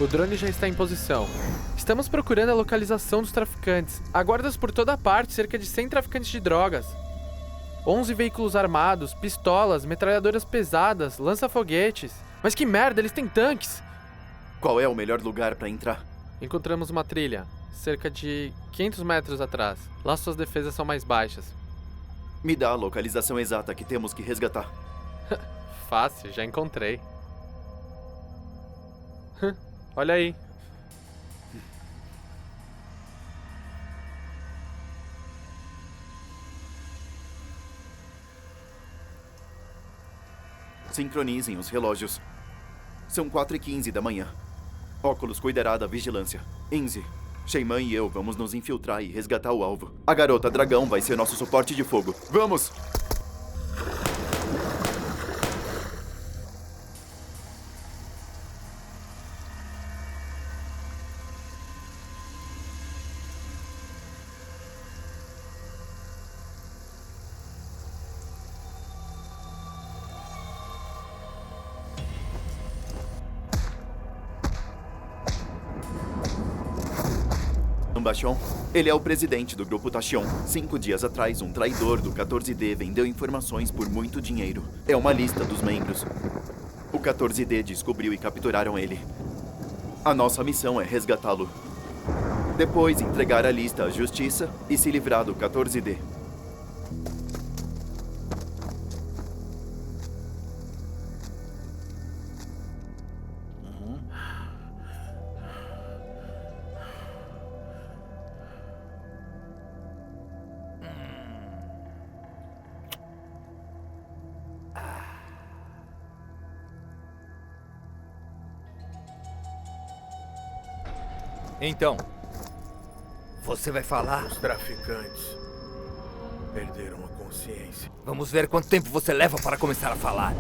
O drone já está em posição. Estamos procurando a localização dos traficantes. Há guardas por toda parte, cerca de 100 traficantes de drogas. 11 veículos armados, pistolas, metralhadoras pesadas, lança-foguetes. Mas que merda, eles têm tanques! Qual é o melhor lugar pra entrar? Encontramos uma trilha, cerca de 500 metros atrás. Lá suas defesas são mais baixas. Me dá a localização exata que temos que resgatar. Fácil, já encontrei. Olha aí. Sincronizem os relógios. São 4h15 da manhã. Óculos cuidará da vigilância. Inzi, Sheiman e eu vamos nos infiltrar e resgatar o alvo. A garota dragão vai ser nosso suporte de fogo. Vamos! Bachon, ele é o presidente do grupo Tachion. 5 dias atrás, um traidor do 14D vendeu informações por muito dinheiro. É uma lista dos membros. O 14D descobriu e capturaram ele. A nossa missão é resgatá-lo. Depois, entregar a lista à justiça e se livrar do 14D. Então, você vai falar? Os traficantes perderam a consciência. Vamos ver quanto tempo você leva para começar a falar.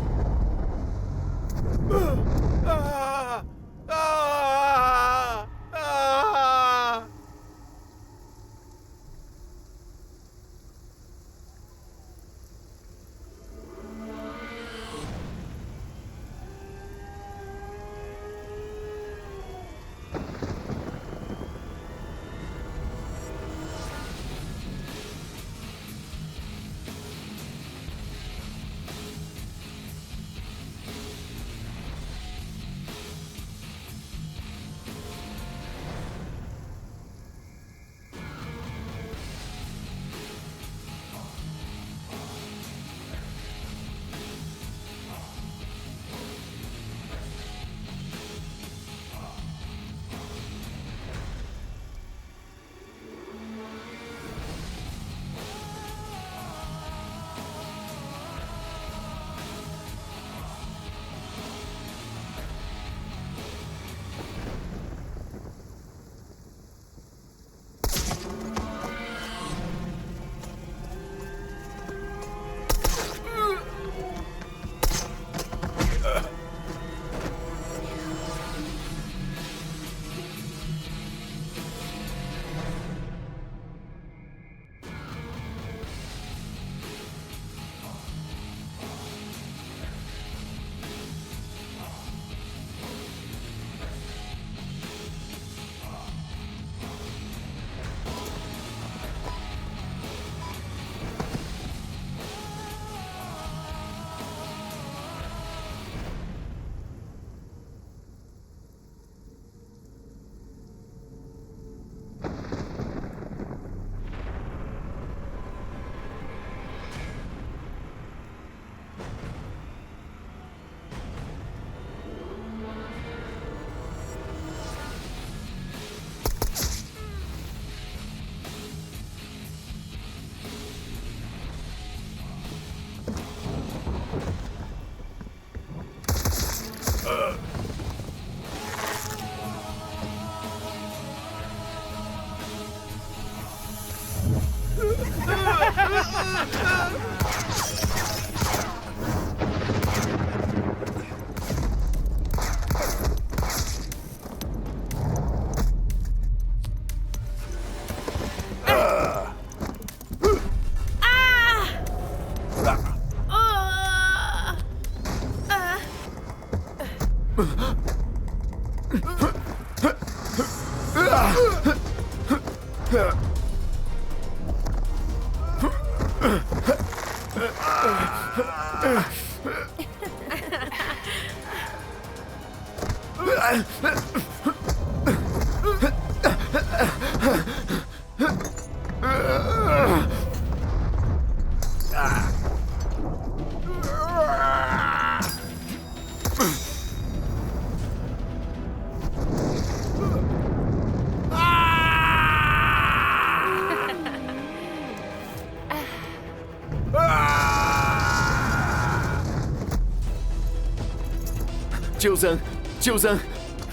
Tio Zan,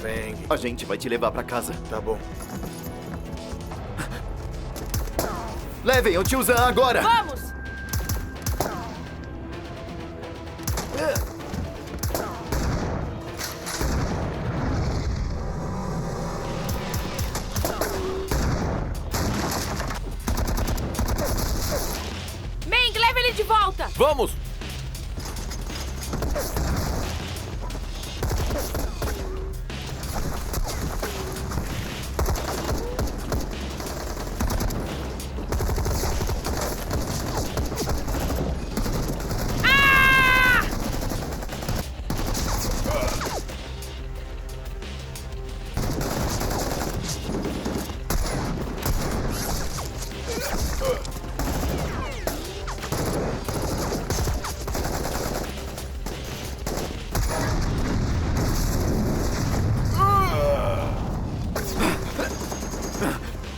Feng, a gente vai te levar pra casa. tá bom. Levem o Tio Zan agora! Vamos! Meng, leva ele de volta! Vamos!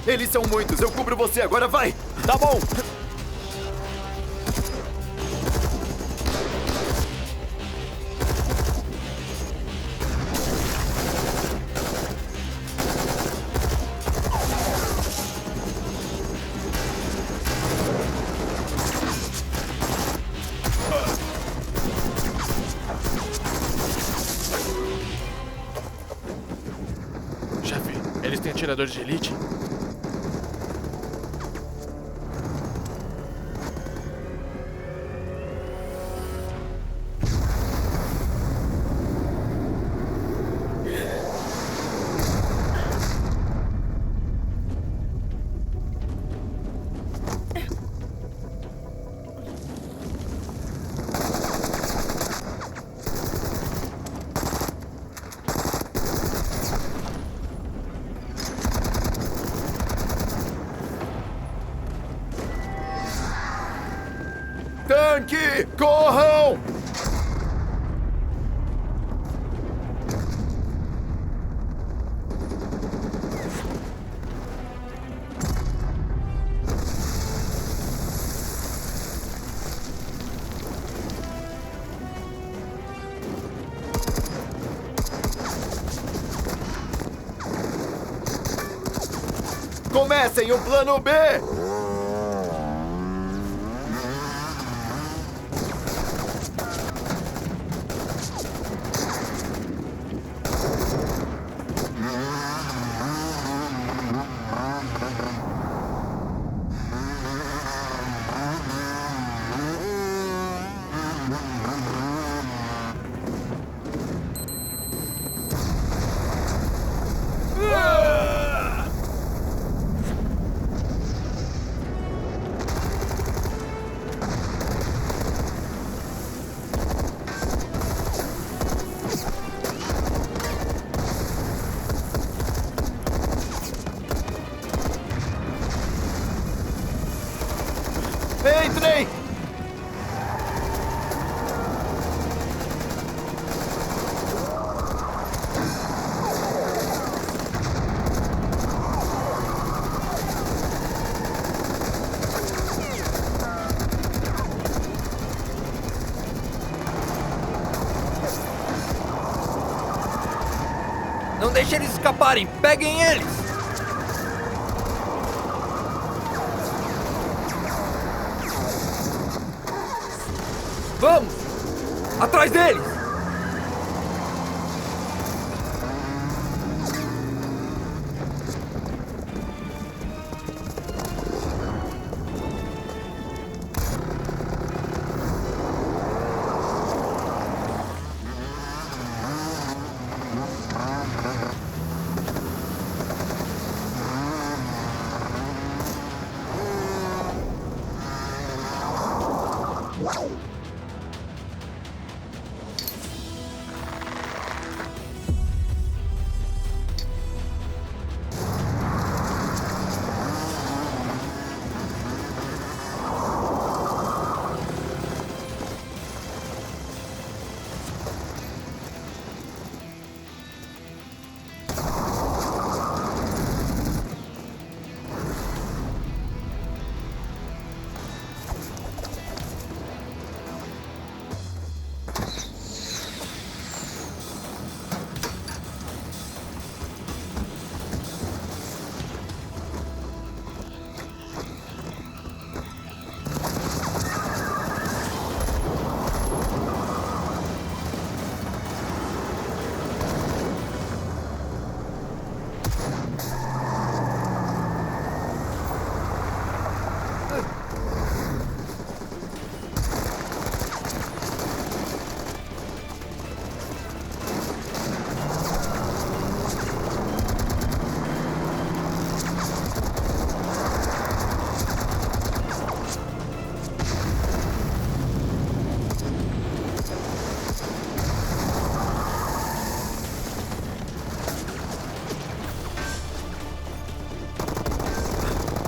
Eles são muitos, eu cubro você, agora vai! Tá bom! Chefe, eles têm atiradores de elite? Tanque! Corram! Comecem o plano B! Entrem! Não deixe eles escaparem! Peguem eles! Vamos! Atrás deles!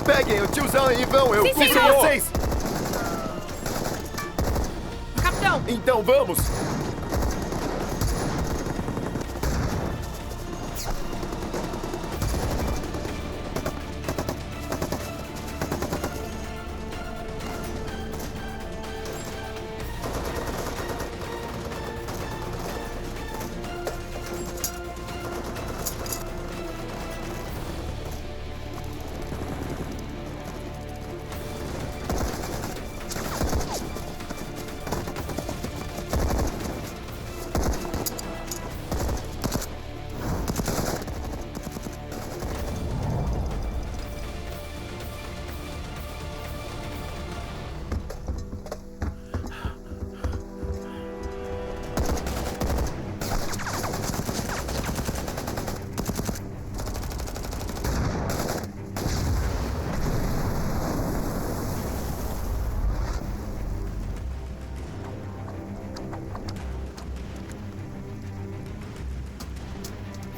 Peguem o tiozão e vão, eu Sim, cuido de senhor. vocês! Capitão! Então vamos!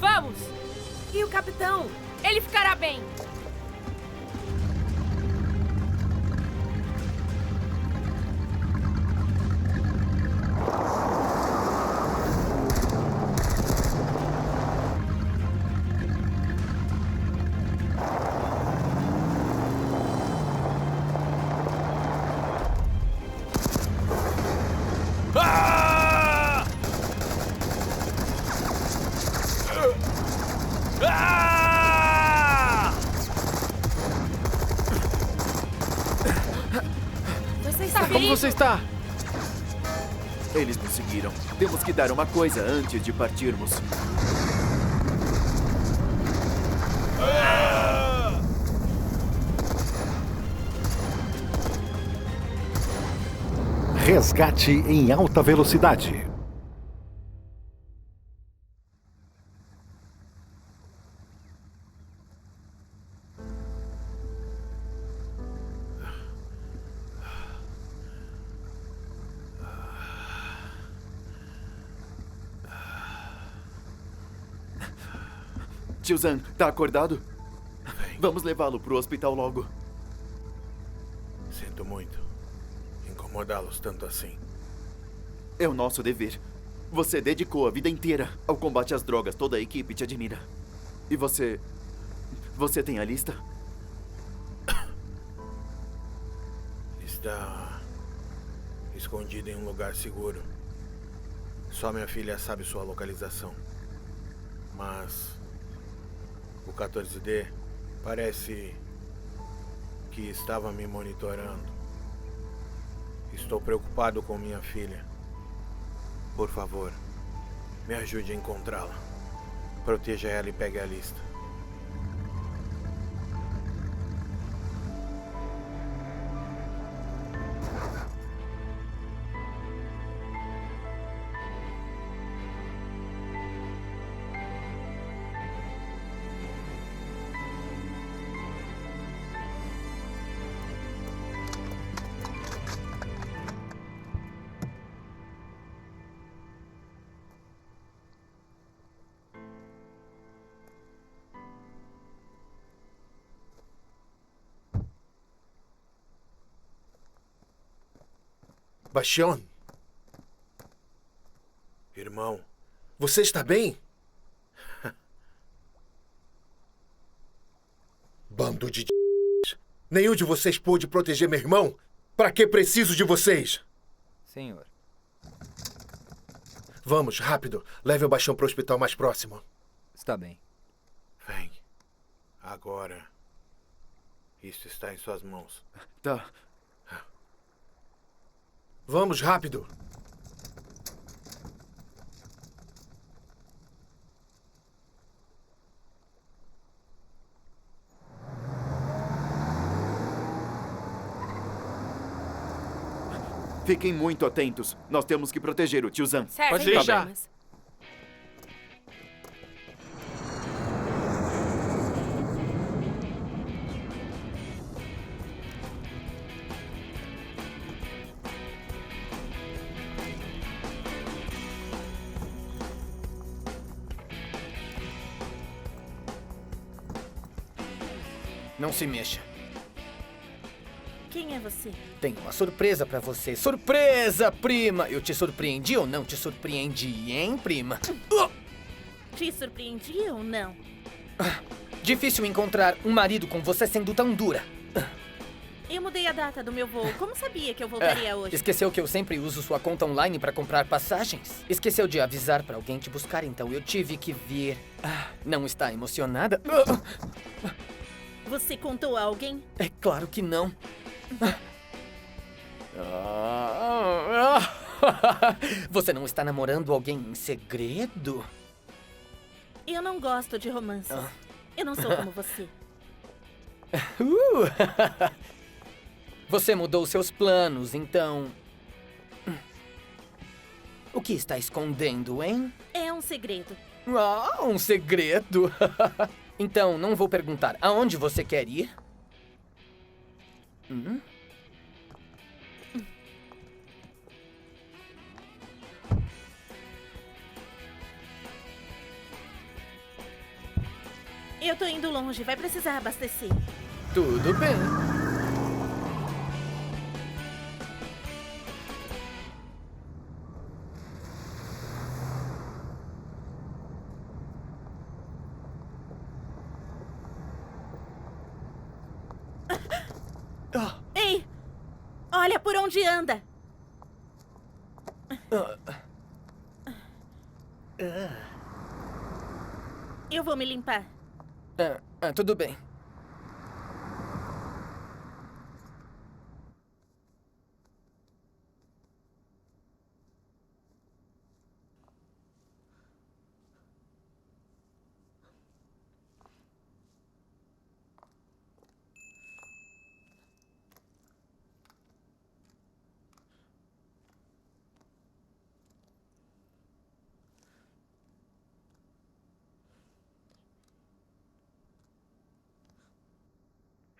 Vamos! E o capitão? Ele ficará bem! Você Tá está Como bem? você está? Eles nos seguiram. Temos que dar uma coisa antes de partirmos. Resgate em alta velocidade. Tiozão, tá acordado? Vem. Vamos levá-lo pro hospital logo. Sinto muito incomodá-los tanto assim. É o nosso dever. Você dedicou a vida inteira ao combate às drogas. Toda a equipe te admira. E você... Você tem a lista? Está escondido em um lugar seguro. Só minha filha sabe sua localização. Mas o 14D parece que estava me monitorando. Estou preocupado com minha filha. Por favor, me ajude a encontrá-la. Proteja ela e pegue a lista. Bastión, Irmão, você está bem? Bando de nenhum de vocês pôde proteger meu irmão? Para que preciso de vocês? Senhor. Vamos, rápido. Leve o Bastião para o hospital mais próximo. Está bem. vem. Agora, isso está em suas mãos. Tá. Vamos, rápido. Fiquem muito atentos. Nós temos que proteger o tiozão. Certo, Pode sem deixar. problemas. Não se mexa. Quem é você? Tenho uma surpresa pra você. Surpresa, prima! Eu te surpreendi ou não te surpreendi, hein, prima? Te surpreendi ou não? Difícil encontrar um marido com você sendo tão dura. Eu mudei a data do meu voo. Como sabia que eu voltaria hoje? Esqueceu que eu sempre uso sua conta online pra comprar passagens? Esqueceu de avisar pra alguém te buscar, então eu tive que vir. Não está emocionada? Você contou a alguém? É claro que não. Você não está namorando alguém em segredo? Eu não gosto de romances. Eu não sou como você. Você mudou seus planos, então... O que está escondendo, hein? É um segredo. Um segredo? Então, não vou perguntar. Aonde você quer ir? Eu tô indo longe. Vai precisar abastecer. Tudo bem. Ei! Olha por onde anda! Eu vou me limpar. Tudo bem.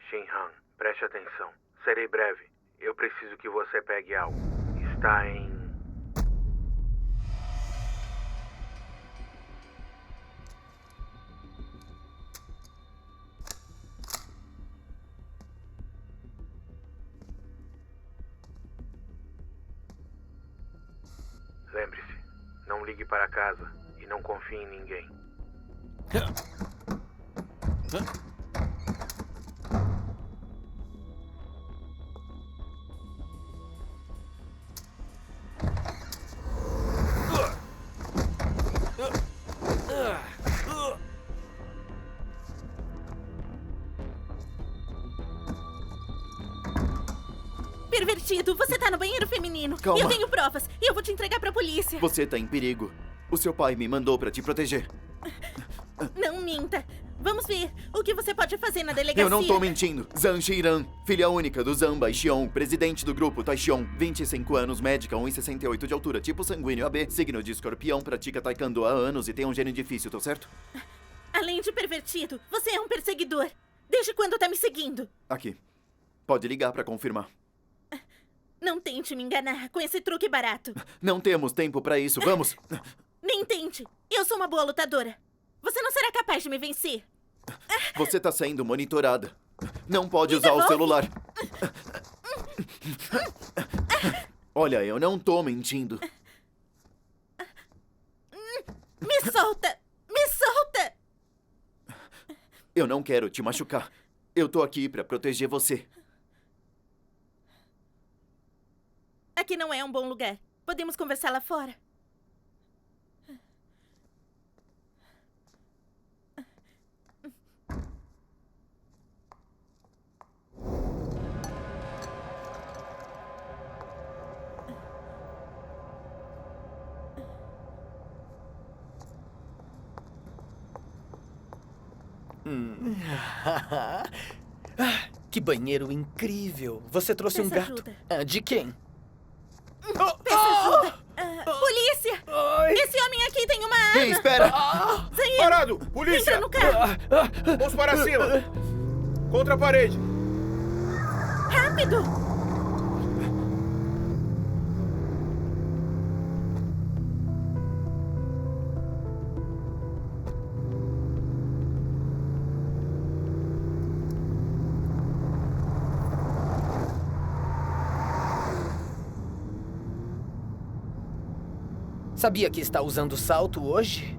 Shin-Han, preste atenção. Serei breve. Eu preciso que você pegue algo. Está em... Lembre-se, não ligue para casa e não confie em ninguém. Pervertido, você tá no banheiro feminino. Calma. E eu tenho provas. E eu vou te entregar pra polícia. Você tá em perigo. O seu pai me mandou pra te proteger. Não minta. Vamos ver o que você pode fazer na delegacia. Eu não tô mentindo. Zhang Xiran, filha única do Zhan Baixiong, presidente do grupo Taixiong, 25 anos, médica, 1,68 de altura, tipo sanguíneo AB, signo de escorpião, pratica taekwondo há anos e tem um gênio difícil, tô certo? Além de pervertido, você é um perseguidor. Desde quando tá me seguindo? Aqui. Pode ligar pra confirmar. Não tente me enganar com esse truque barato. Não temos tempo pra isso, vamos! Nem tente. Eu sou uma boa lutadora. Você não será capaz de me vencer. Você tá sendo monitorada. Não pode Me usar o devolve. celular. Olha, eu não tô mentindo. Me solta! Me solta! Eu não quero te machucar. Eu tô aqui pra proteger você. Aqui não é um bom lugar. Podemos conversar lá fora. Que banheiro incrível. Você trouxe um Peça gato. ajuda. De quem? Peça ajuda! Polícia! Esse homem aqui tem uma arma! Ei, espera! Zayn, Parado! Polícia! entra no carro! Mãos para cima! Contra a parede! Rápido! Sabia que está usando salto hoje?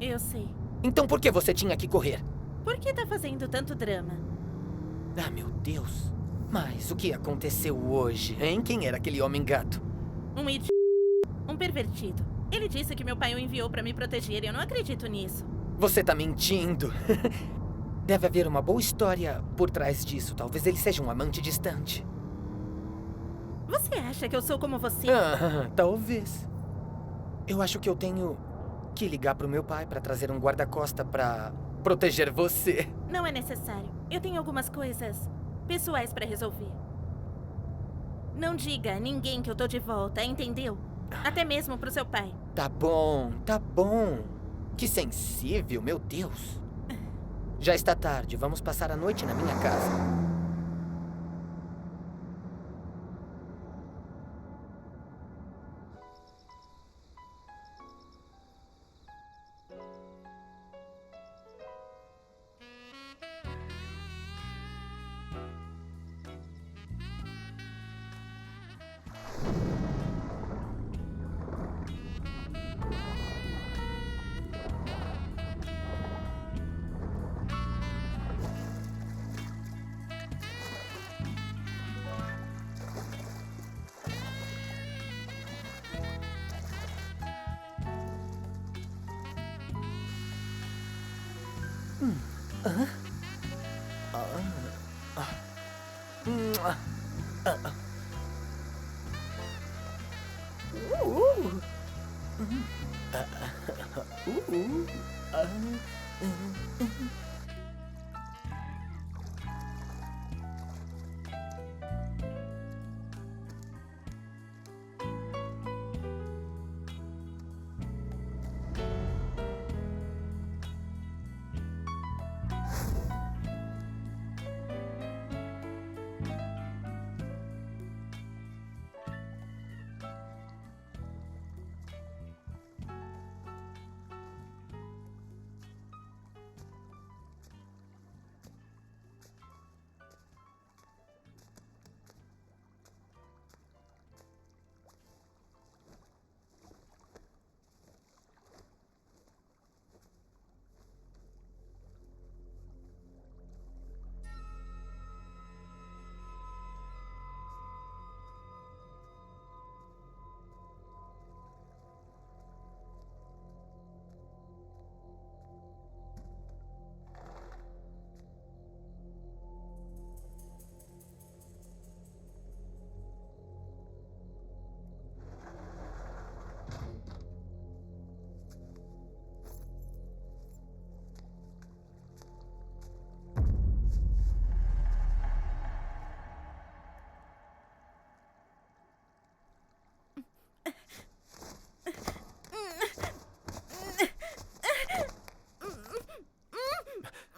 Eu sei. Então por que você tinha que correr? Por que tá fazendo tanto drama? Ah, meu Deus. Mas o que aconteceu hoje, hein? Quem era aquele homem gato? Um idiota. Um pervertido. Ele disse que meu pai o enviou pra me proteger e eu não acredito nisso. Você tá mentindo. Deve haver uma boa história por trás disso. Talvez ele seja um amante distante. Você acha que eu sou como você? Talvez. Eu acho que eu tenho que ligar pro meu pai pra trazer um guarda-costa pra proteger você. Não é necessário. Eu tenho algumas coisas pessoais pra resolver. Não diga a ninguém que eu tô de volta, entendeu? Até mesmo pro seu pai. Tá bom, tá bom. Que sensível, meu Deus. Já está tarde, vamos passar a noite na minha casa.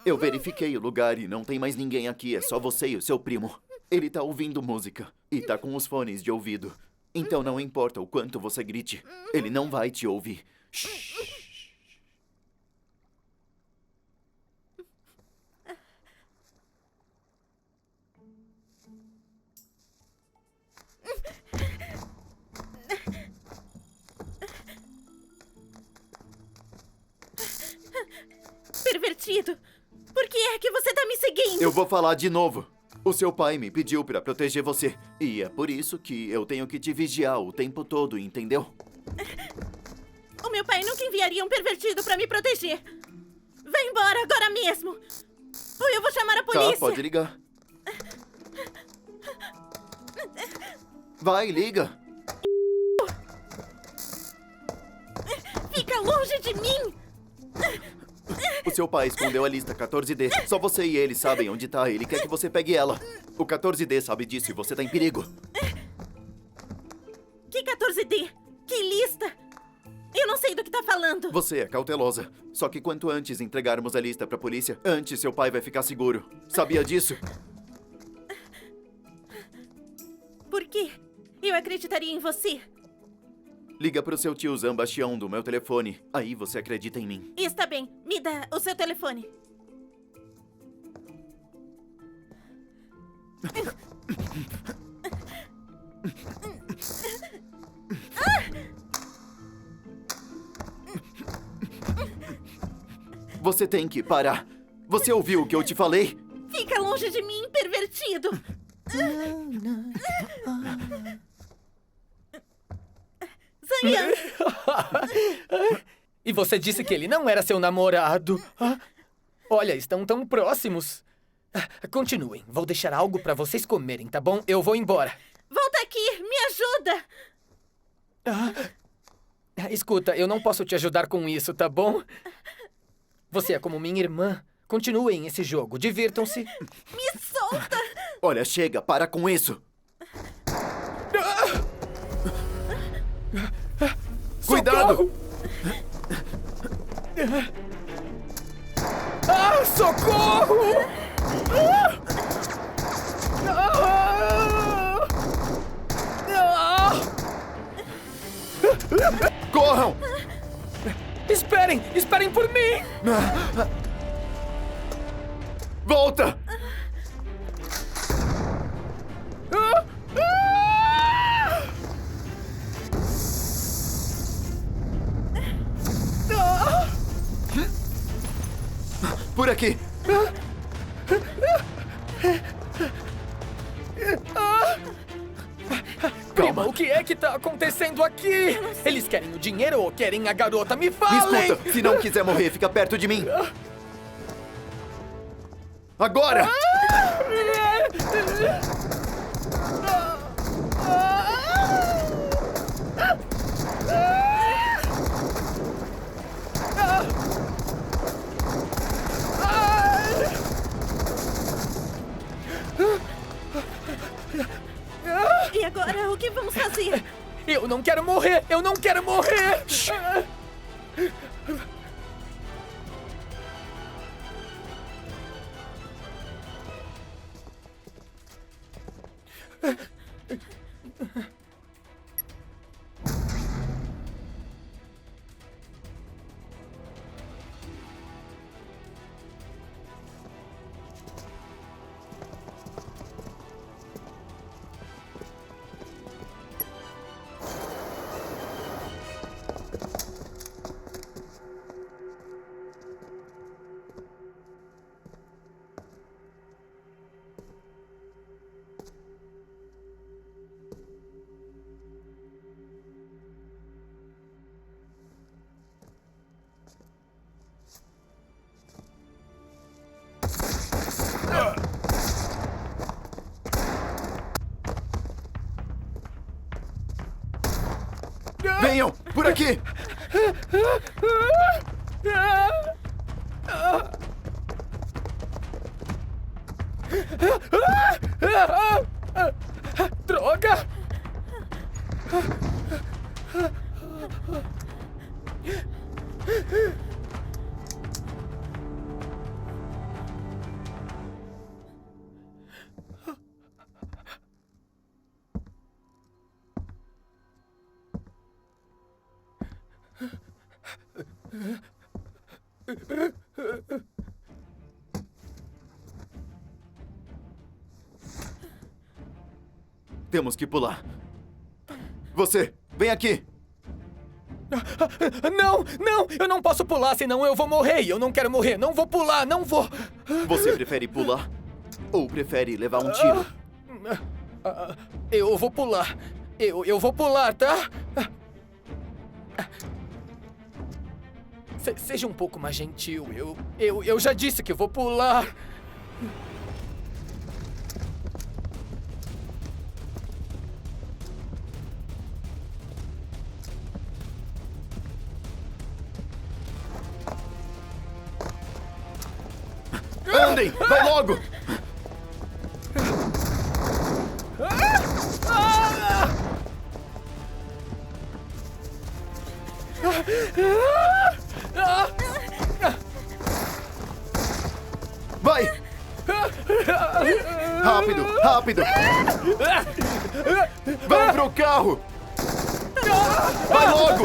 Eu verifiquei o lugar e não tem mais ninguém aqui, é só você e o seu primo. Ele tá ouvindo música e tá com os fones de ouvido. Então não importa o quanto você grite, ele não vai te ouvir. Shhh. Pervertido! Por que é que você tá me seguindo? Eu vou falar de novo. O seu pai me pediu pra proteger você. E é por isso que eu tenho que te vigiar o tempo todo, entendeu? O meu pai nunca enviaria um pervertido pra me proteger. Vai embora agora mesmo! Ou eu vou chamar a polícia! Tá, pode ligar. Vai, liga. Fica longe de mim! O seu pai escondeu a lista 14D. Só você e ele sabem onde tá. Ele quer que você pegue ela. O 14D sabe disso e você tá em perigo. Que 14D? Que lista? Eu não sei do que tá falando. Você é cautelosa. Só que quanto antes entregarmos a lista pra polícia, antes seu pai vai ficar seguro. Sabia disso? Por quê? Eu acreditaria em você. Liga pro seu tio Zambastião do meu telefone. Aí você acredita em mim. Está bem. Me dá o seu telefone. Você tem que parar. Você ouviu o que eu te falei? Fica longe de mim, pervertido! Zanyan! E você disse que ele não era seu namorado. Olha, estão tão próximos. Continuem. Vou deixar algo pra vocês comerem, tá bom? Eu vou embora. Volta aqui! Me ajuda! Escuta, eu não posso te ajudar com isso, tá bom? Você é como minha irmã. Continuem esse jogo. Divirtam-se. Me solta! Olha, chega. Para com isso. Cuidado! Socorro! Corram! Esperem! Esperem por mim! Volta! Por aqui! Prima, o que é que tá acontecendo aqui? Eles querem o dinheiro ou querem a garota? Me Me falem! escuta! Se não quiser morrer, fica perto de mim! Agora! E agora, o que vamos fazer? Eu não quero morrer! Eu não quero morrer! Venham! Por aqui! Droga! Temos que pular. Você, vem aqui! Não, não! Eu não posso pular, senão eu vou morrer. E eu não quero morrer. Não vou pular, não vou. Você prefere pular? Ou prefere levar um tiro? Eu vou pular. Eu vou pular, tá? Seja um pouco mais gentil. Eu já disse que vou pular. Andem! Vai logo! Vai! Rápido! Rápido! Vão pro carro! Vai logo!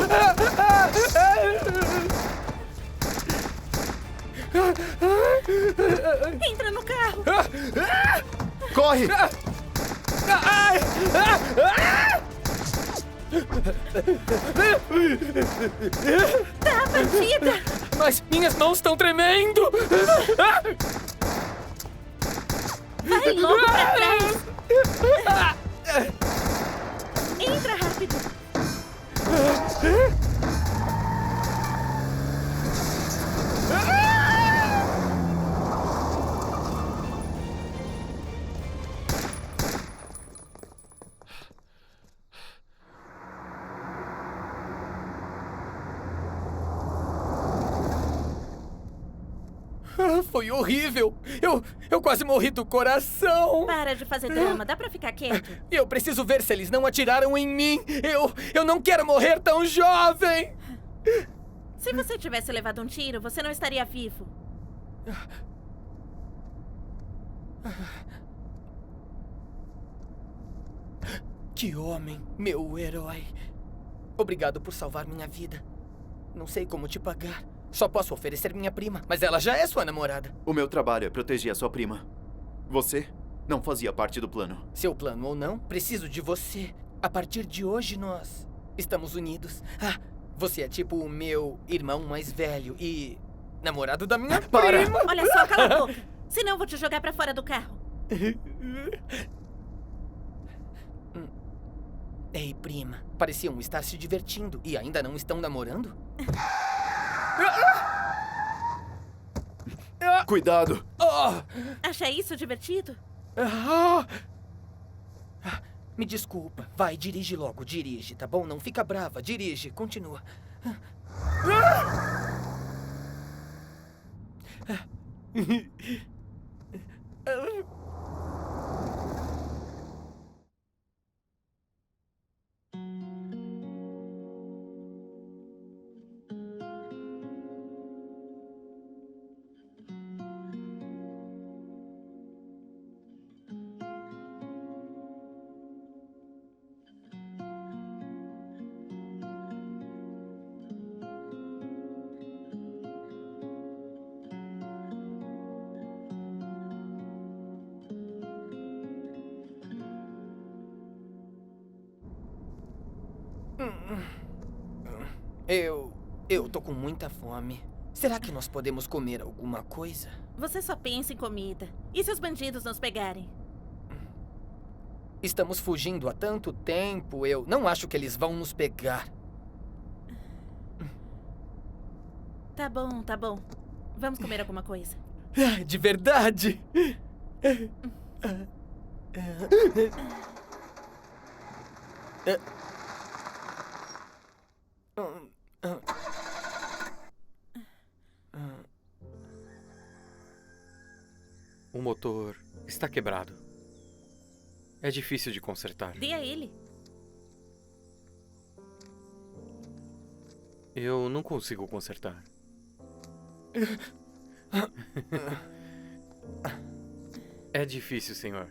Entra no carro! Corre! Tá, partida! Mas minhas mãos estão tremendo! Vai logo pra trás! Entra rápido! Foi horrível! Eu quase morri do coração! Para de fazer drama, dá pra ficar quieto? Eu preciso ver se eles não atiraram em mim! Eu não quero morrer tão jovem! Se você tivesse levado um tiro, você não estaria vivo. Que homem, meu herói! Obrigado por salvar minha vida. Não sei como te pagar. Só posso oferecer minha prima, mas ela já é sua namorada. O meu trabalho é proteger a sua prima. Você não fazia parte do plano. Seu plano ou não, preciso de você. A partir de hoje, nós estamos unidos. Ah, você é tipo o meu irmão mais velho e namorado da minha prima. Olha só, cala a boca. Senão eu vou te jogar pra fora do carro. Ei, prima, pareciam estar se divertindo e ainda não estão namorando? Cuidado! Acha isso divertido? Me desculpa. Vai, dirige logo, dirige, tá bom? Não fica brava, dirige, continua. Eu tô com muita fome. Será que nós podemos comer alguma coisa? Você só pensa em comida. E se os bandidos nos pegarem? Estamos fugindo há tanto tempo, eu não acho que eles vão nos pegar. Tá bom, tá bom. Vamos comer alguma coisa. De verdade? O motor está quebrado. É difícil de consertar. Dê a ele. Eu não consigo consertar. É difícil, senhor.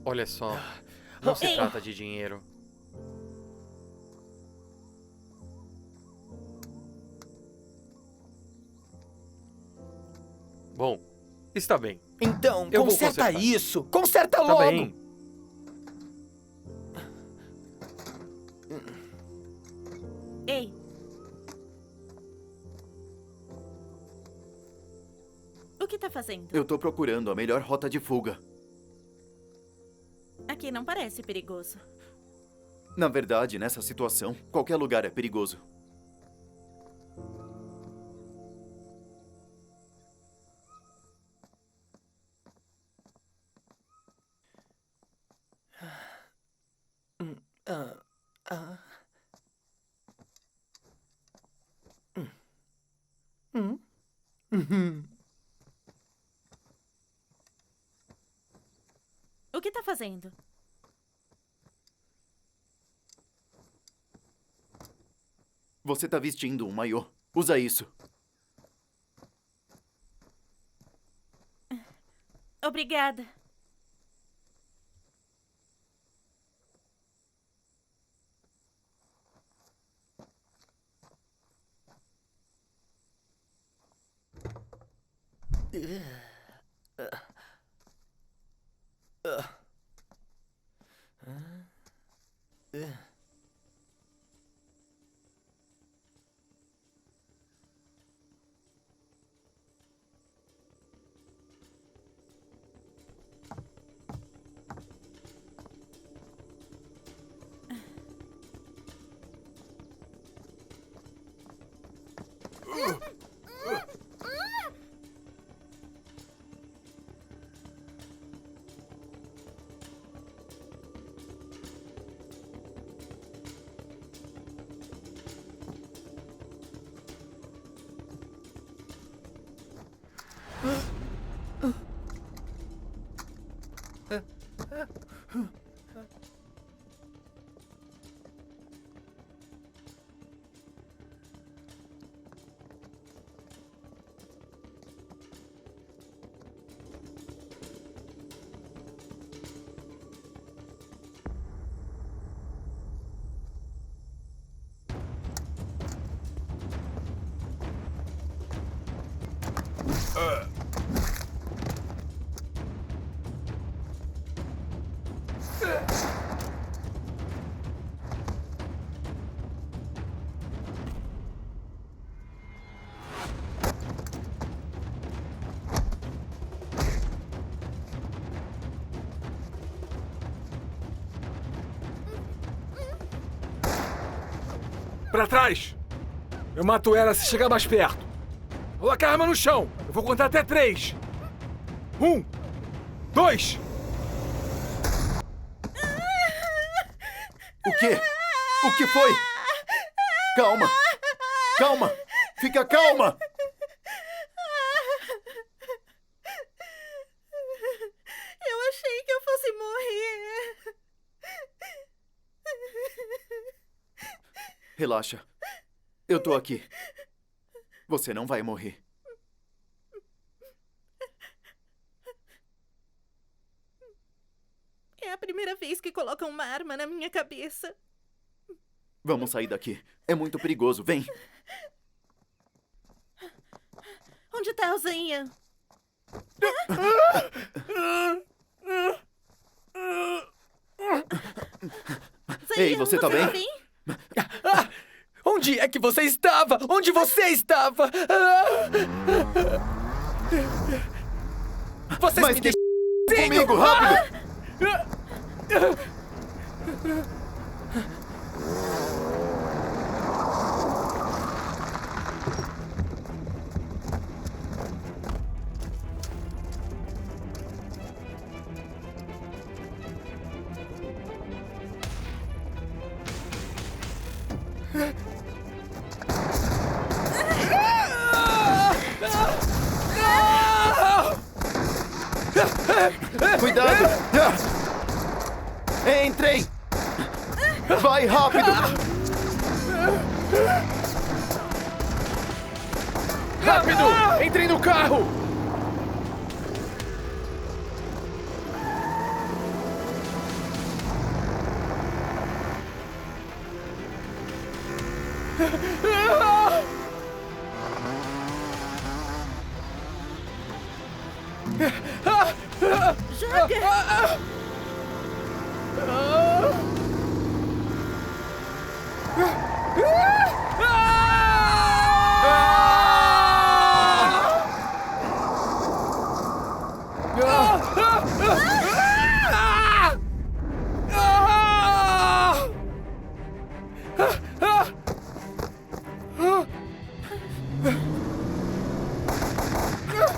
Olha só, não se trata de dinheiro. Bom, está bem. Então, Eu vou conserta consertar. isso! Conserta Tá logo! bem. Ei. O que tá fazendo? Eu tô procurando a melhor rota de fuga. Aqui não parece perigoso. Na verdade, nessa situação, qualquer lugar é perigoso. O que tá fazendo? Você tá vestindo um maiô. Usa isso. Obrigada. Pra trás! Eu mato ela se chegar mais perto. Coloca a arma no chão. Eu vou contar até 3. 1, 2. O quê? O que foi? Calma! Calma! Fica calma! Eu achei que eu fosse morrer. Relaxa. Eu tô aqui. Você não vai morrer. É a primeira vez que colocam uma arma na minha cabeça. Vamos sair daqui. É muito perigoso. Vem. Onde tá o Zaiyan? Ei, você tá bem? Onde é que você estava? Onde você estava? Vocês Mas me que deixam comigo, rápido! Cuidado! Entrem! Vai rápido! Rápido! Entrem no carro! Joga!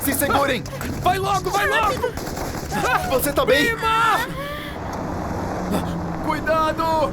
Se segurem! Vai logo, vai logo! Você tá bem? Cuidado!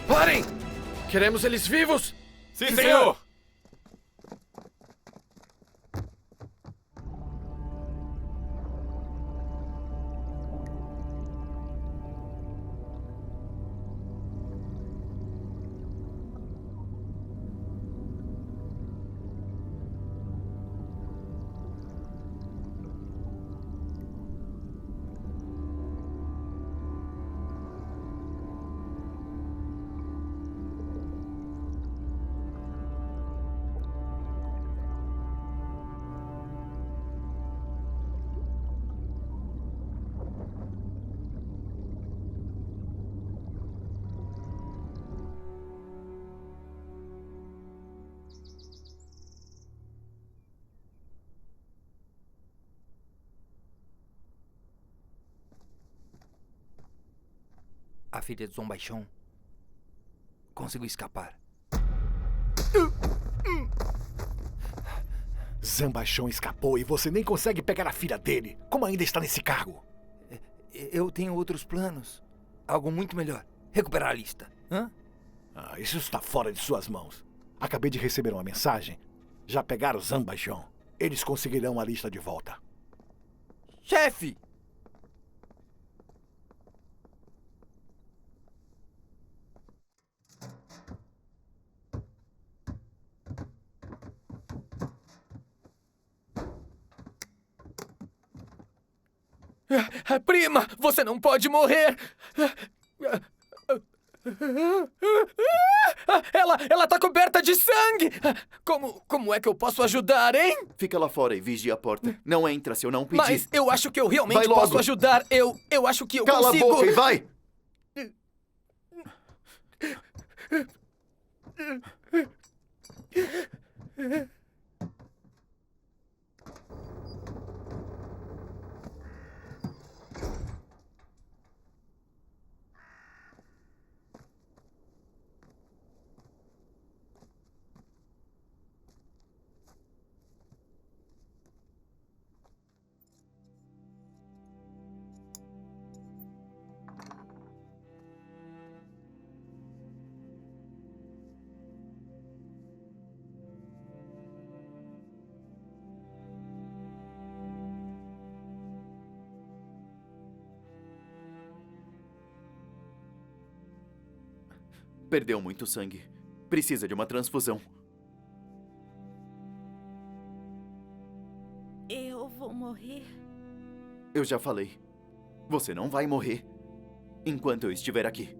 Parem! Queremos eles vivos? Sim, senhor! A filha de Zombaixão conseguiu escapar. Zambaixão escapou e você nem consegue pegar a filha dele. Como ainda está nesse cargo? Eu tenho outros planos. Algo muito melhor. Recuperar a lista. Hã? Isso está fora de suas mãos. Acabei de receber uma mensagem. Já pegaram Zanbaixão. Eles conseguirão a lista de volta. Chefe! Prima, você não pode morrer! Ela tá coberta de sangue! Como é que eu posso ajudar, hein? Fica lá fora e vigie a porta. Não entra se eu não pedir. Mas eu acho que eu realmente Vai logo. posso ajudar. Eu acho que eu Cala consigo... a boca e vai! Perdeu muito sangue. Precisa de uma transfusão. Eu vou morrer? Eu já falei. Você não vai morrer enquanto eu estiver aqui.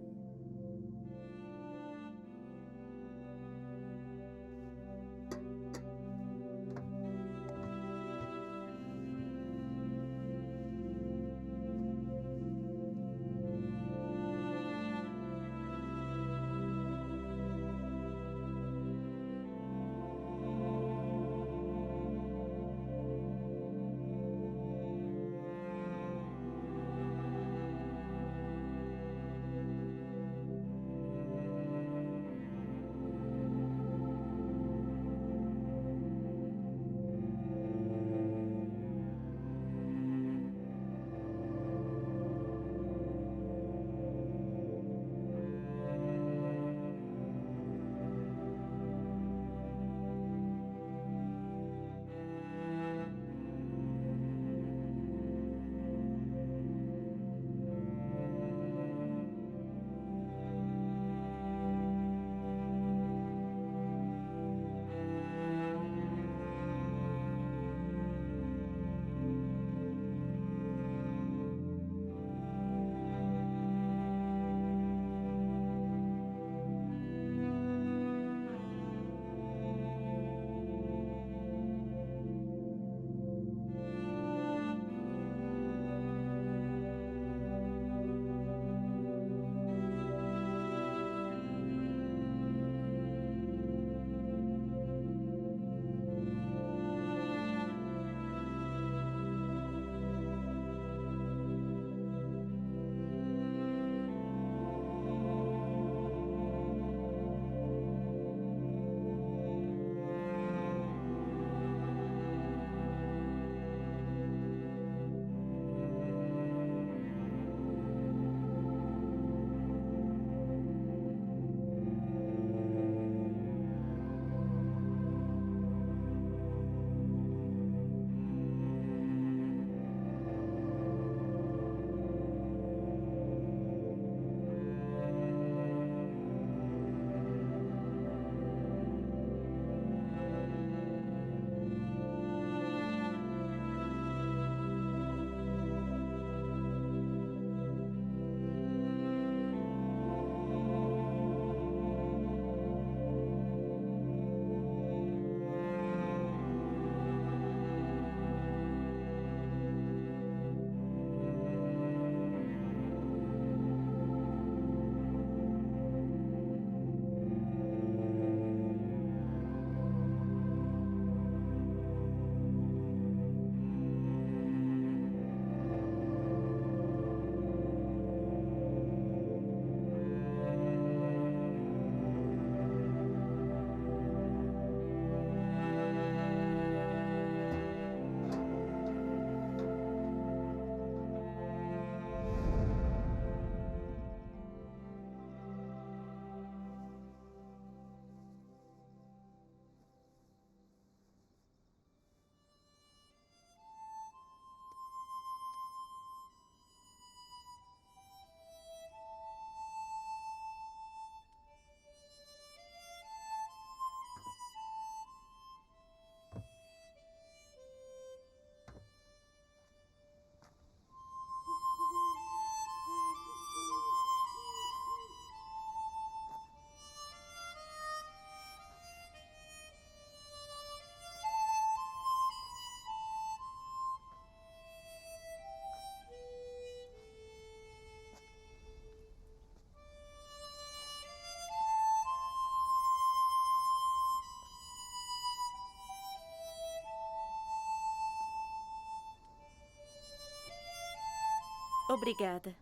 Obrigada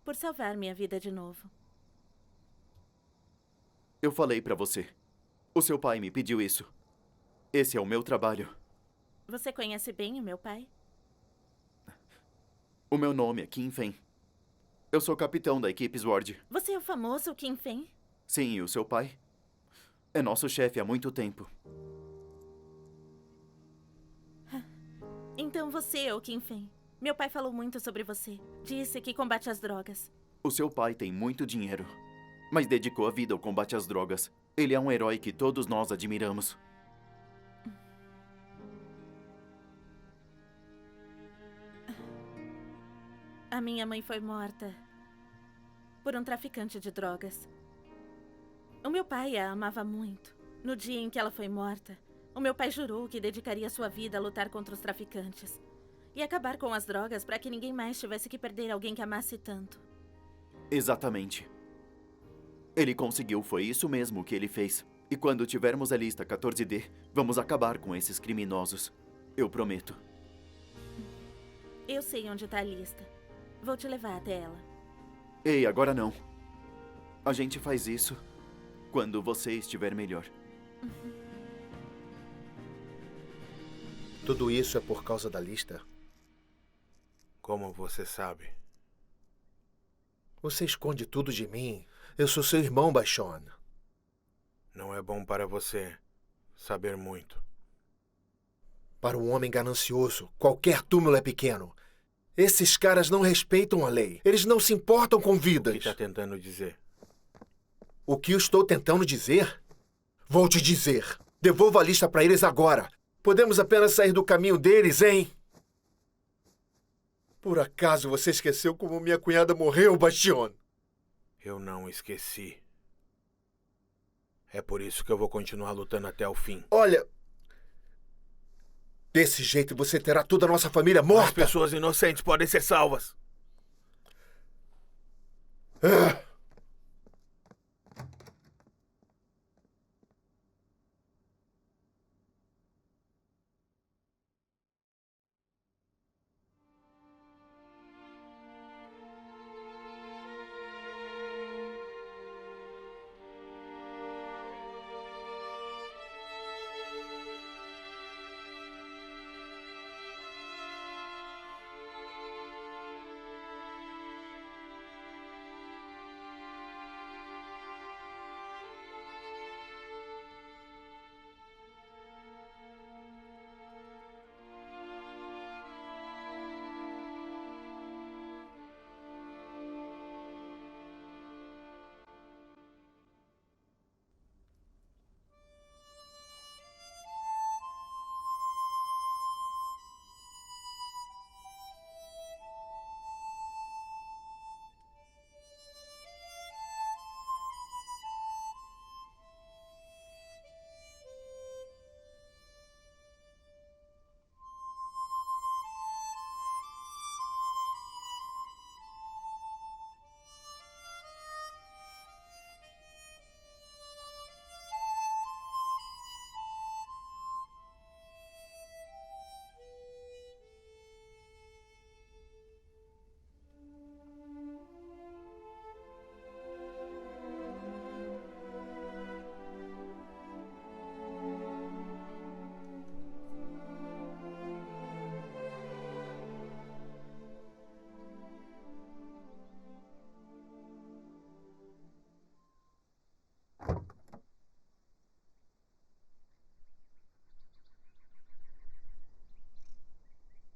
por salvar minha vida de novo. Eu falei pra você. O seu pai me pediu isso. Esse é o meu trabalho. Você conhece bem o meu pai? O meu nome é Kim Fen. Eu sou capitão da equipe Sword. Você é o famoso Kim Fen? Sim, e o seu pai? É nosso chefe há muito tempo. Então você é o Kim Fen. Meu pai falou muito sobre você. Disse que combate as drogas. O seu pai tem muito dinheiro, mas dedicou a vida ao combate às drogas. Ele é um herói que todos nós admiramos. A minha mãe foi morta por um traficante de drogas. O meu pai a amava muito. No dia em que ela foi morta, o meu pai jurou que dedicaria sua vida a lutar contra os traficantes e acabar com as drogas para que ninguém mais tivesse que perder alguém que amasse tanto. Exatamente. Ele conseguiu, foi isso mesmo que ele fez. E quando tivermos a lista 14D, vamos acabar com esses criminosos. Eu prometo. Eu sei onde está a lista. Vou te levar até ela. Ei, agora não. A gente faz isso quando você estiver melhor. Tudo isso é por causa da lista? Como você sabe? Você esconde tudo de mim. Eu sou seu irmão, Baishon. Não é bom para você saber muito. Para um homem ganancioso, qualquer túmulo é pequeno. Esses caras não respeitam a lei. Eles não se importam com vidas. O que está tentando dizer? O que eu estou tentando dizer? Vou te dizer. Devolva a lista para eles agora. Podemos apenas sair do caminho deles, hein? Por acaso você esqueceu como minha cunhada morreu, Bastión? Eu não esqueci. É por isso que eu vou continuar lutando até o fim. Olha... Desse jeito você terá toda a nossa família morta. As pessoas inocentes podem ser salvas.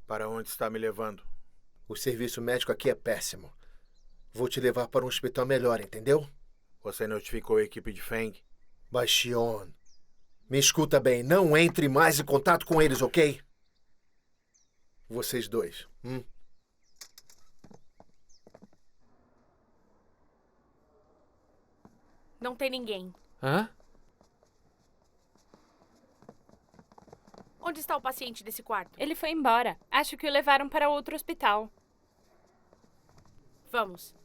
Para onde está me levando? O serviço médico aqui é péssimo. Vou te levar para um hospital melhor, entendeu? Você notificou a equipe de Feng? Bastión, me escuta bem. Não entre mais em contato com eles, ok? Vocês dois. Não tem ninguém. Hã? Onde está o paciente desse quarto? Ele foi embora. Acho que o levaram para outro hospital. Vamos.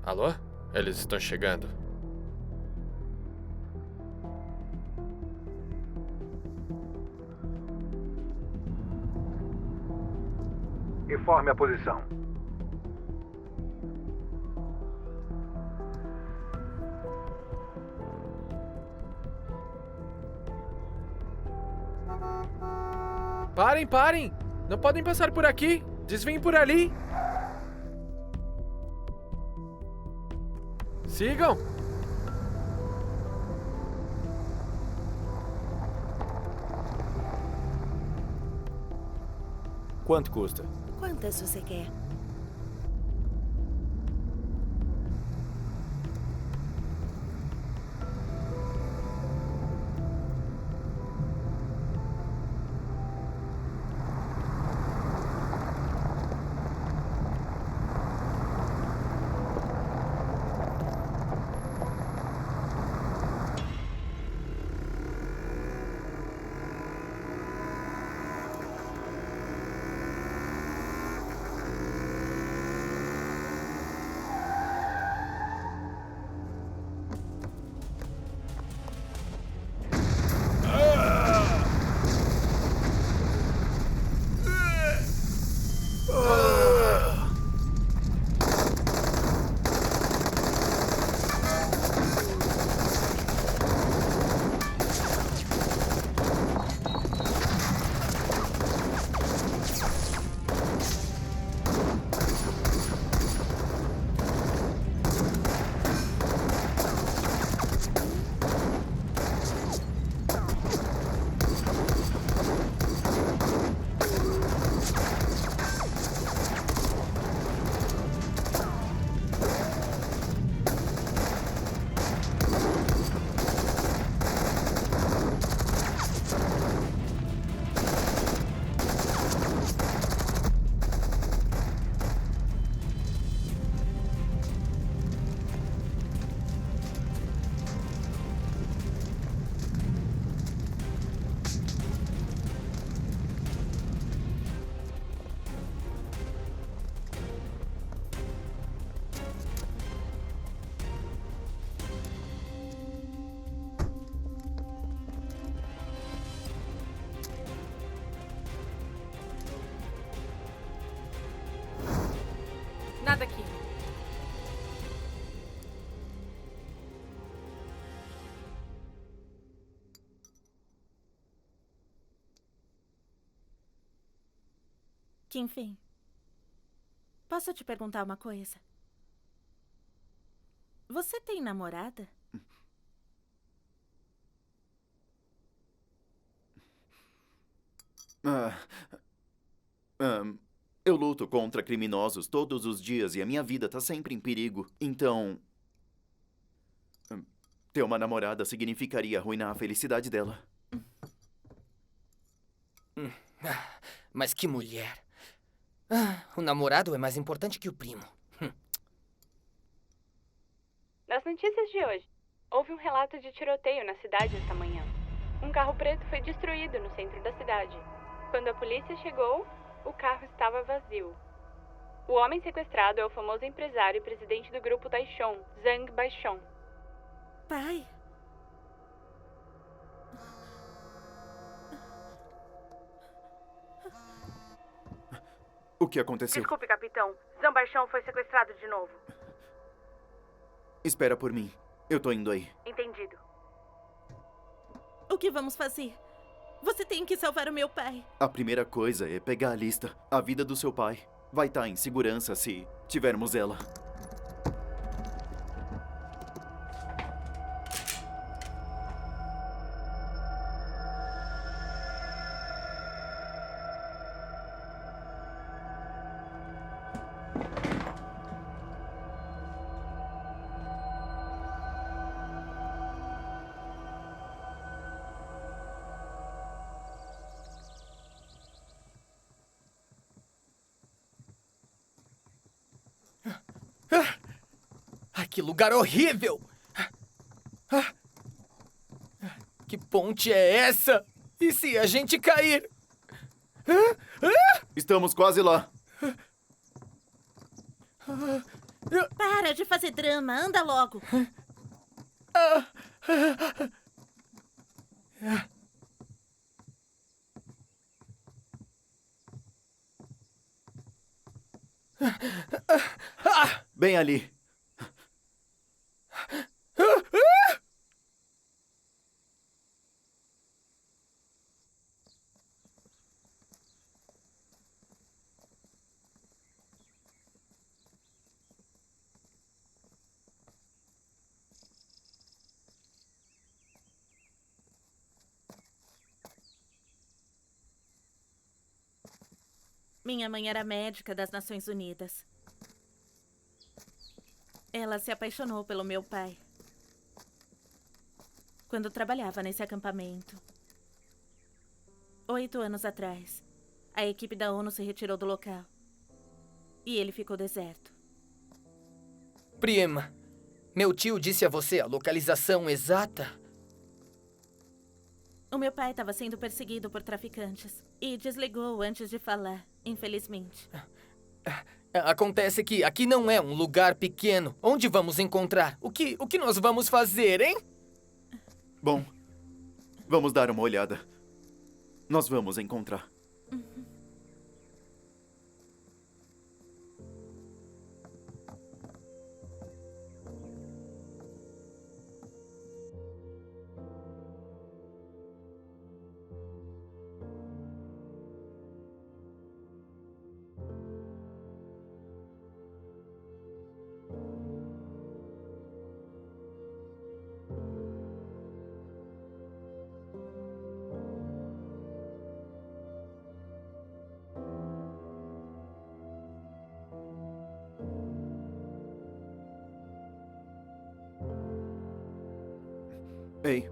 Alô? Eles estão chegando. Informe a posição. Parem, parem! Não podem passar por aqui! Desviem por ali! Sigam! Quanto custa? Quantas você quer? Nada aqui. Que enfim. Posso te perguntar uma coisa? Você tem namorada? Eu luto contra criminosos todos os dias e a minha vida tá sempre em perigo. Então, ter uma namorada significaria arruinar a felicidade dela. Mas que mulher. O namorado é mais importante que o primo. Nas notícias de hoje, houve um relato de tiroteio na cidade esta manhã. Um carro preto foi destruído no centro da cidade. Quando a polícia chegou, o carro estava vazio. O homem sequestrado é o famoso empresário e presidente do grupo Taishon, Zhang Baishon. Pai? O que aconteceu? Desculpe, capitão. Zhang Baishon foi sequestrado de novo. Espera por mim. Eu tô indo aí. Entendido. O que vamos fazer? Você tem que salvar o meu pai. A primeira coisa é pegar a lista. A vida do seu pai vai estar em segurança se tivermos ela. Que lugar horrível! Que ponte é essa? E se a gente cair? Estamos quase lá. Para de fazer drama, anda logo. Bem ali. Minha mãe era médica das Nações Unidas. Ela se apaixonou pelo meu pai quando trabalhava nesse acampamento. 8 anos atrás, a equipe da ONU se retirou do local e ele ficou deserto. Prima, meu tio disse a você a localização exata? O meu pai estava sendo perseguido por traficantes e desligou antes de falar, infelizmente. Acontece que aqui não é um lugar pequeno. Onde vamos encontrar? O que nós vamos fazer, hein? Bom, vamos dar uma olhada. Nós vamos encontrar. Ei,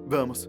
vamos.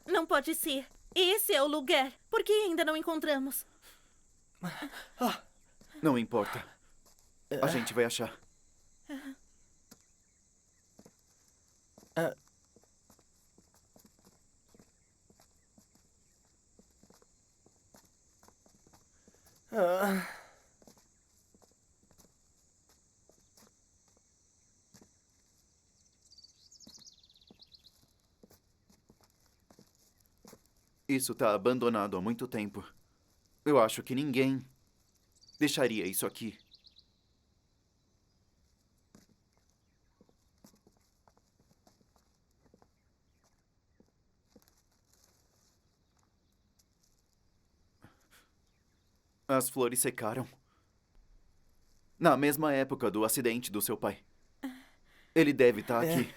Não pode ser. Esse é o lugar. Por que ainda não encontramos? Não importa. A gente vai achar. Isso está abandonado há muito tempo. Eu acho que ninguém deixaria isso aqui. As flores secaram. Na mesma época do acidente do seu pai. Ele deve estar aqui.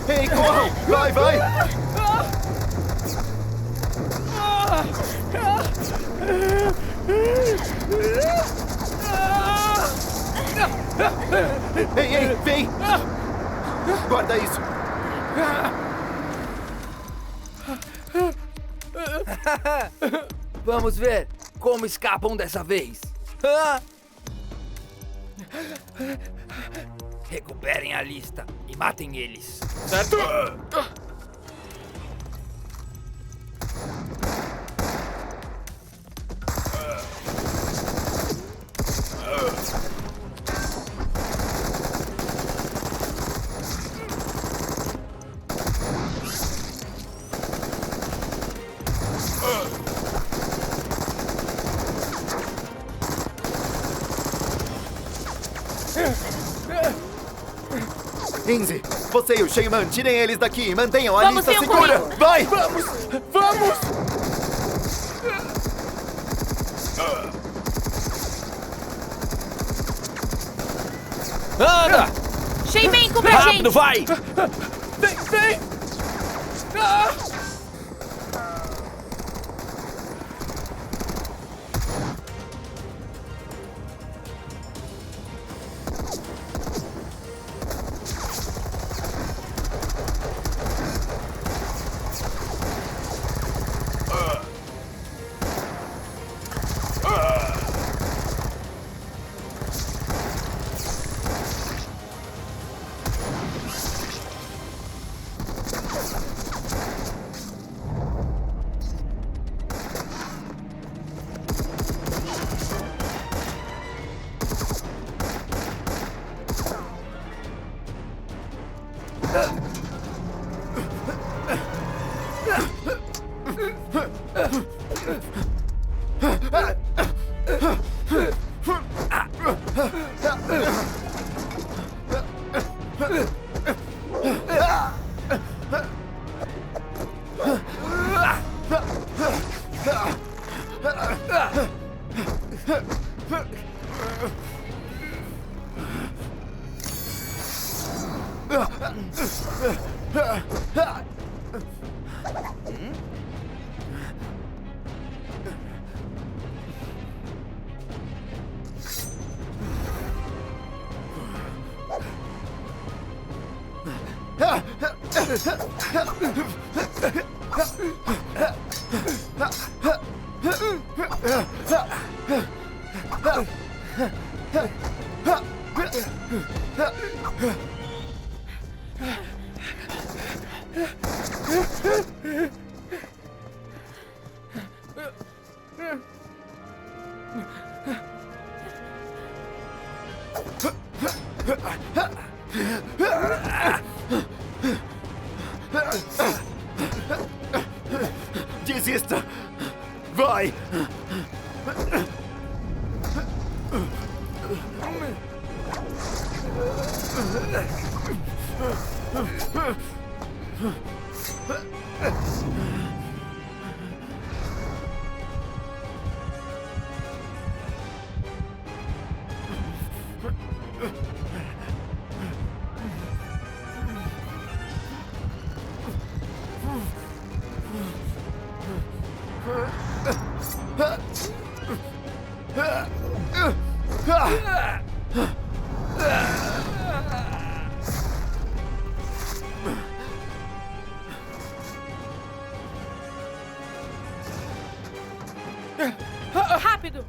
Ei, corram! Vai, vai! Ei, vem! Guarda isso! Vamos ver como escapam dessa vez. Ah! Recuperem a lista e matem eles. Certo? Inzi, você e o Shaman, tirem eles daqui e mantenham a Vamos, lista venham segura! comigo. Vai! Vamos! Anda! Shay, vem, cubra a gente! Rápido, vai! Vem! Ah! Desista! Vai! Rápido!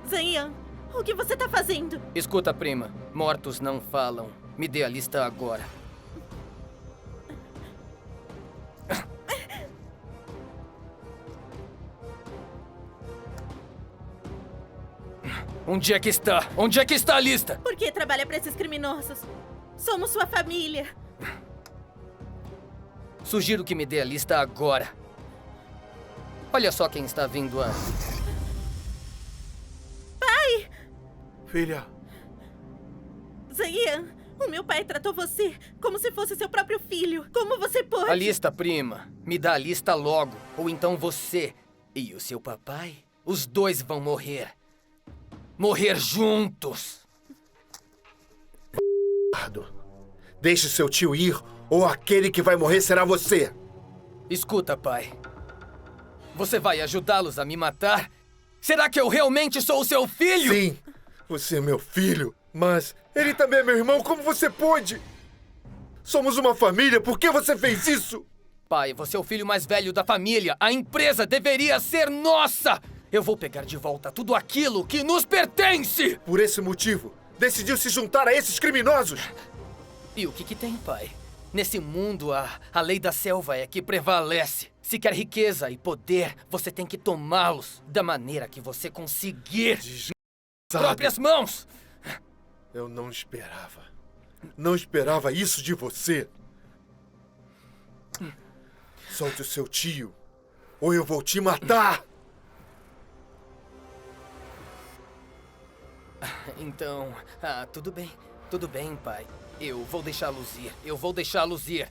Zanyan, o que você tá fazendo? Escuta, prima. Mortos não falam. Me dê a lista agora. Onde é que está? Onde é que está a lista? Por que trabalha pra esses criminosos? Somos sua família. Sugiro que me dê a lista agora. Olha só quem está vindo a... Pai! Filha, Zaian, o meu pai tratou você como se fosse seu próprio filho. Como você pôde? A lista, prima. Me dá a lista logo. Ou então você e o seu papai, os dois vão morrer. Morrer juntos. Deixe seu tio ir, ou aquele que vai morrer será você. Escuta, pai. Você vai ajudá-los a me matar? Será que eu realmente sou o seu filho? Sim, você é meu filho. Mas ele também é meu irmão, como você pôde? Somos uma família, por que você fez isso? Pai, você é o filho mais velho da família. A empresa deveria ser nossa! Eu vou pegar de volta tudo aquilo que nos pertence! Por esse motivo, decidiu se juntar a esses criminosos? E o que tem, pai? Nesse mundo, a lei da selva é que prevalece. Se quer riqueza e poder, você tem que tomá-los da maneira que você conseguir. Próprias mãos! Eu não esperava. Não esperava isso de você. Solte o seu tio, ou eu vou te matar! Então, tudo bem, pai. Eu vou deixá-los ir. Eu vou deixá-los ir.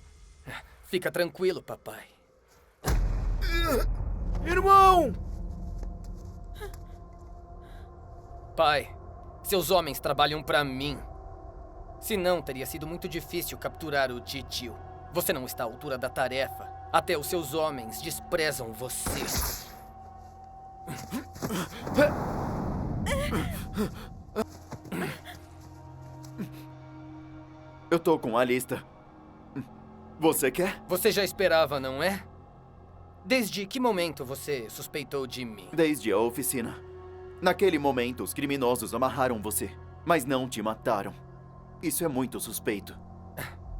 Fica tranquilo, papai. irmão! Pai, seus homens trabalham pra mim. Senão, teria sido muito difícil capturar o titio. Você não está à altura da tarefa. Até os seus homens desprezam você. Eu tô com a lista. Você quer? Você já esperava, não é? Desde que momento você suspeitou de mim? Desde a oficina. Naquele momento, os criminosos amarraram você, mas não te mataram. Isso é muito suspeito.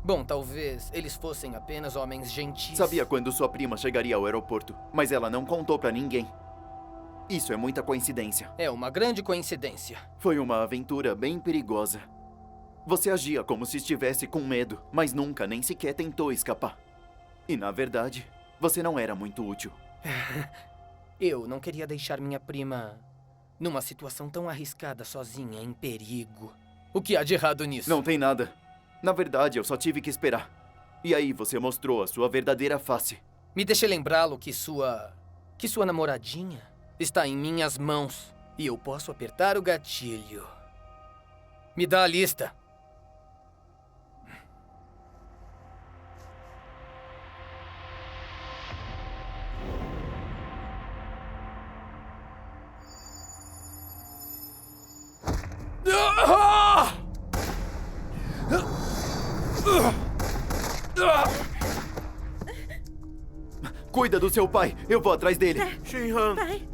Bom, talvez eles fossem apenas homens gentis. Sabia quando sua prima chegaria ao aeroporto, mas ela não contou pra ninguém. Isso é muita coincidência. É uma grande coincidência. Foi uma aventura bem perigosa. Você agia como se estivesse com medo, mas nunca nem sequer tentou escapar. E, na verdade, você não era muito útil. Eu não queria deixar minha prima numa situação tão arriscada sozinha, em perigo. O que há de errado nisso? Não tem nada. Na verdade, eu só tive que esperar. E aí você mostrou a sua verdadeira face. Me deixe lembrá-lo que sua namoradinha está em minhas mãos. E eu posso apertar o gatilho. Me dá a lista. Cuida do seu pai. Eu vou atrás dele. Shinhan. Pai.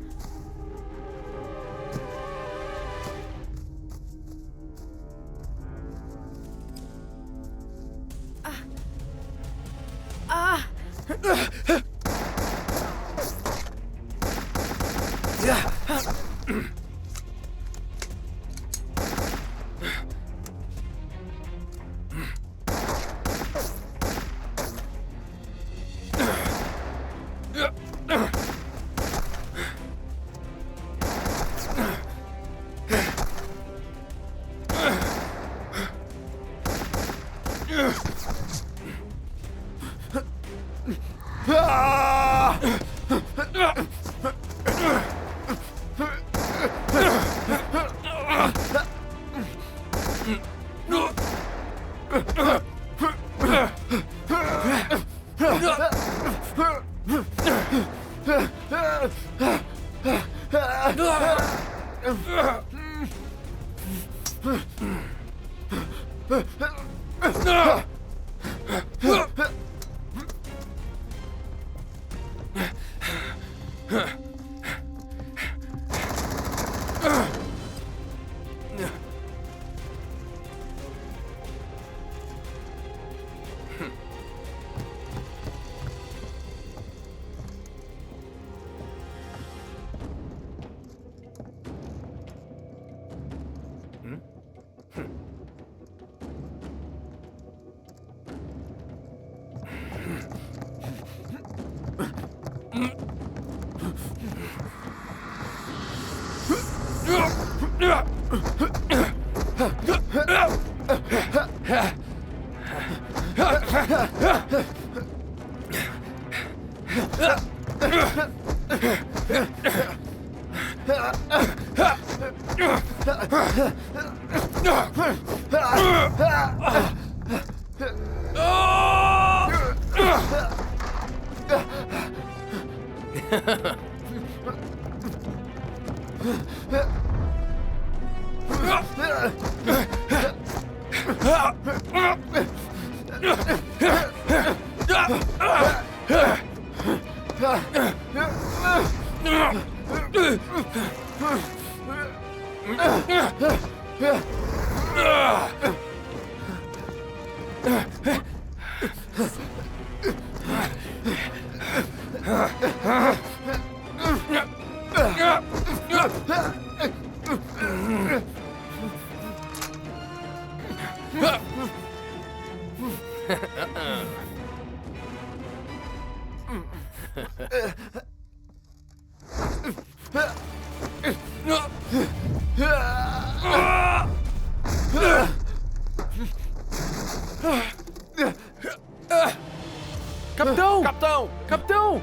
Capitão! Capitão! Capitão!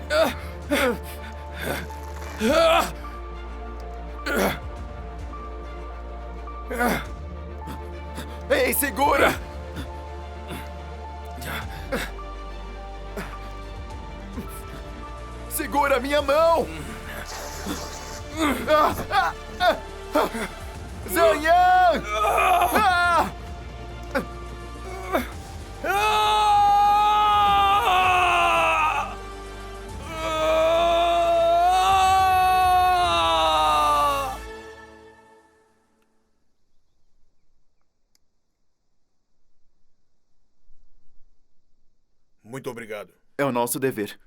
Ei, segura! Segura minha mão! Zhang! Muito obrigado. É o nosso dever.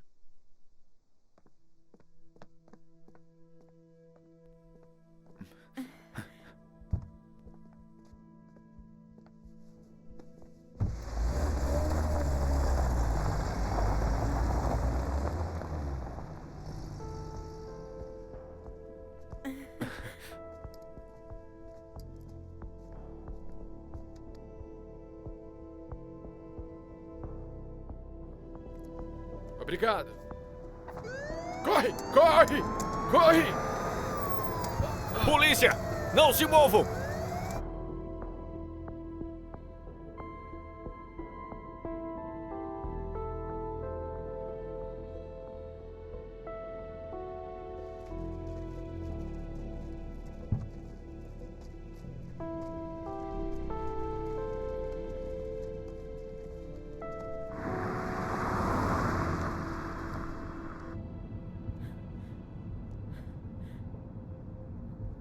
Obrigado. Corre! Corre! Corre! Polícia! Não se movam!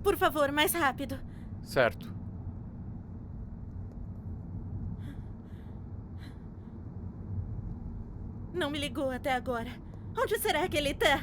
Por favor, mais rápido. Certo. Não me ligou até agora. Onde será que ele tá?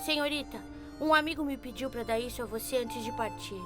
Senhorita, um amigo me pediu para dar isso a você antes de partir.